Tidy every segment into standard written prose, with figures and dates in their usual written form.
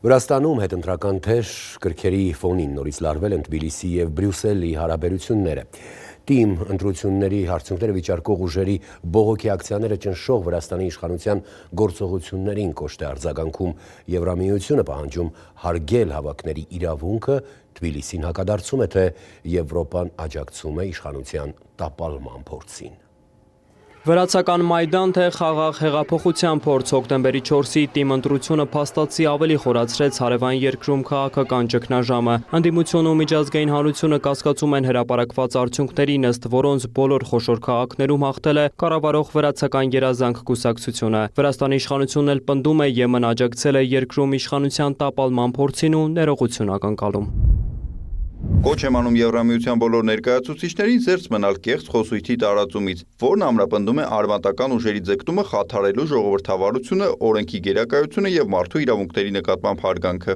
Վրաստանում հետընտրական թեժ կրքերի ֆոնին նորից լարվել են Թբիլիսի և Բրյուսելի հարաբերությունները։ Թիմ ընտրությունների արդյունքները վիճարկող ուժերի բողոքի ակցիաները ճնշող Վրաստանի իշխանության գործողություններին կոշտ է արձագանքում։ Եվրամիությունը պահանջում հարգել հավաքների իրավունքը, Թբիլիսին հակադարձում է, թե Եվրոպան աջակցում է իշխանության տապալման փորձին։ Վրացական Մայդան թե խաղաղ հեղափոխության փորձ հոկտեմբերի 4-ի թիմ ընտրությունը փաստացի ավելի խորացրեց հարևան երկրում քաղաքական ճգնաժամը։ Ընդդիմությունը ու միջազգային հանրությունը կասկածում են հրապարակված արդյունքներին, ըստ որոնց բոլոր խոշոր քաղաքներում հաղթել է կառավարող վրացական երազանք կուսակցությունը։ Վրաստանի իշխանությունն էլ պնդում է Եմեն աջակցել է երկրում իշխանության տապալման փորձին ու ներողություն ակնկալում։ Կոչ եմ անում Եվրամիության բոլոր ներկայացուցիչներին զերծ մնալ կեղծ խոսույթի տարածումից, որն ամրապնդում է արմատական ուժերի ձգտումը խաթարելու ժողովրդավարությունը, օրենքի գերակայությունը եւ մարդու իրավունքների նկատմամբ հարգանքը։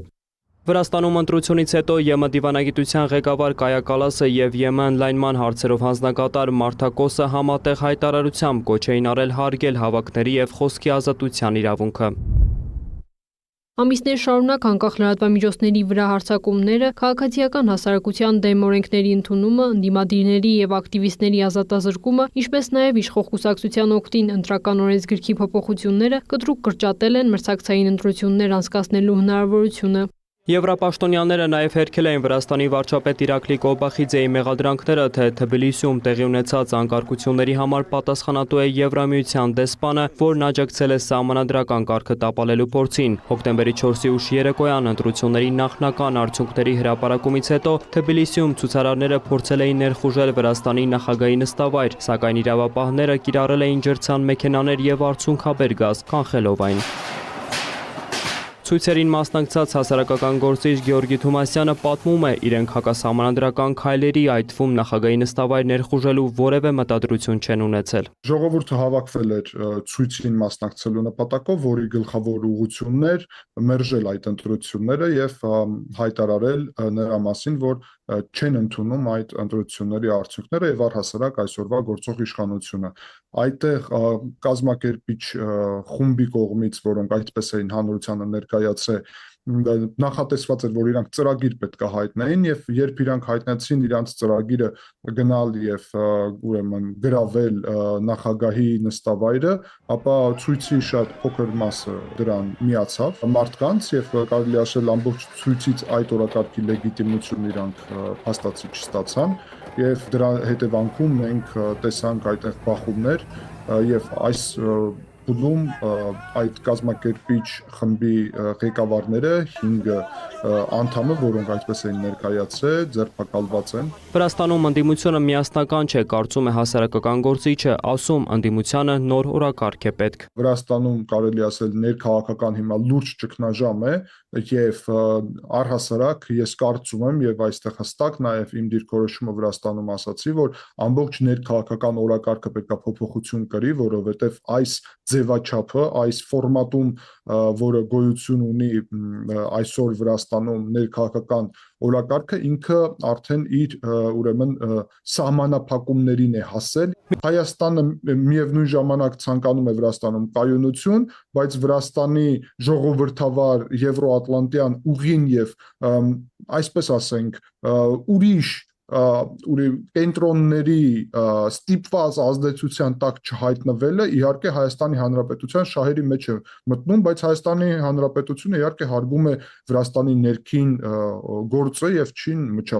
Վրաստանում ընտրությունից հետո ԵՄ դիվանագիտության ղեկավար Կայա Կալասը եւ ԵՄ ընդլայնման հարցերով հանձնակատար Մարտակոսը համատեղ հայտարարությամբ կոչ էին արել հարգել հավաքների եւ խոսքի ազատության իրավունքը։ Ամիսներ շարունակ անկախ լրատվամիջոցների վրա հարձակումները, քաղաքացիական հասարակության դեմ օրենքների ընդունումը, ընդդիմադիրների եւ ակտիվիստների ազատազրկումը, ինչպես նաեւ իշխող կուսակցության օգտին ընտրական օրենսգրքի փոփոխությունները կտրուկ կրճատել են մրցակցային ընտրություններ անցկացնելու հնարավորությունը։ Եվրապաշտոնյաները նաև հերքել էին Վրաստանի վարչապետ Իրակլի Կոբախիձեի մեղադրանքները, թե Թբիլիսիում տեղի ունեցած անկարգությունների համար պատասխանատու է Եվրամիության դեսպանը, որն աջակցել է սահմանադրական կարգը տապալելու փորձին։ Հոկտեմբերի 4-ի ուշ երեկոյան ընտրությունների նախնական արդյունքների հրապարակումից հետո Թբիլիսիում ցուցարարները փորձել էին ներխուժել Վրաստանի նախագահի նստավայր, սակայն իրավապահները կիրառել էին ջրցան մեքենաներ եւ արցունքաբեր գազ, կանխելով այն։ Ցույցերին մասնակցած հասարակական գործիչ Գեորգի Թումասյանը պատմում է, իրենք հակասահմանադրական քայլերի, այդ թվում նախագահի նստավայր ներխուժելու որևէ մտադրություն չեն ունեցել։ Ժողովուրդը հավաքվել էր ցույցին մասնակցելու նպատակով, որի գլխավոր ուղղությունն էր մերժել այդ ընտրությունները եւ հայտարարել նրա մասին, որ չեն ընդունում այդ ընտրությունների արդյունքները եւ առհասարակ այսօրվա գործող իշխանությունը։ Այդտեղ կազմակերպիչ խումբի կողմից, որոնք այդպես էին հանրությանը ներկայացրել, նախատեսված էր, որ իրանք ծրագիր պետք է հայտնեին եւ երբ իրանք հայտնեցին իրանք ծրագիրը գնալ եւ ուրեմն գրավել նախագահի նստավայրը, ապա ցույցի շատ փոքր մասը դրան միացավ մարդկանց եւ կարելի ասել ամբողջ ցույցից այդ օրակարգի լեգիտիմություն իրանք հաստատի չստացան եւ դրա հետևանքում մենք տեսանք այդտեղ բախումներ եւ այս Բուդում այդ կազմակերպիչ խմբի ղեկավարները 5 անդամը, որոնք այդպես են ներկայացրել, ձերբակալված են։ Վրաստանում ընդդիմությունը միասնական չէ, կարծում է հասարակական գործիչը, ասում ընդդիմությանը նոր օրակարգ է պետք։ Վրաստանում կարելի ասել ներքաղաքական հիմա լուրջ ճգնաժամ է եւ առհասարակ ես կարծում եմ եւ այստեղ հստակ նաեւ իմ դիրքորոշումը Վրաստանում ասացի, որ ամբողջ ներքաղաքական օրակարգը պետք է փոփոխություն կրի, որովհետեւ այս ձևաչափը, այս ֆորմատում, որը գոյություն ունի այսօր Վրաստանում ներքաղաքական օրակարգը ինքը արդեն իր ուրեմն սահմանափակումներին է հասել։ Հայաստանը միևնույն ժամանակ ցանկանում է Վրաստանում կայունություն, բայց Վրաստանի ժողովրդավար եվրոատլանտյան ուղին եւ այսպես ասենք ուրիշ կենտրոնների ստիպված ազդեցության տակ չհայտնվելը իհարկե Հայաստանի Հանրապետության շահերի մեջ է մտնում, բայց Հայաստանի Հանրապետությունը իհարկե հարգում է Վրաստանի ներքին գործը եւ չի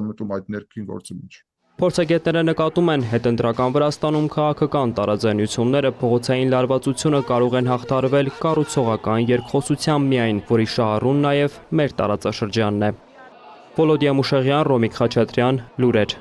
մտնում այդ ներքին գործի մեջ։ Փորձագետները նկատում են, հետընտրական Վրաստանում քաղաքական տարաձայնությունները, փողոցային լարվածությունը կարող են հաղթարվել կառուցողական երկխոսությամբ միայն, որի շահառուն նաև մեր տարածաշրջանն է։ Վոլոդիա Մուշեղյան, Ռոմիկ Խաչատրյան, լուրեր։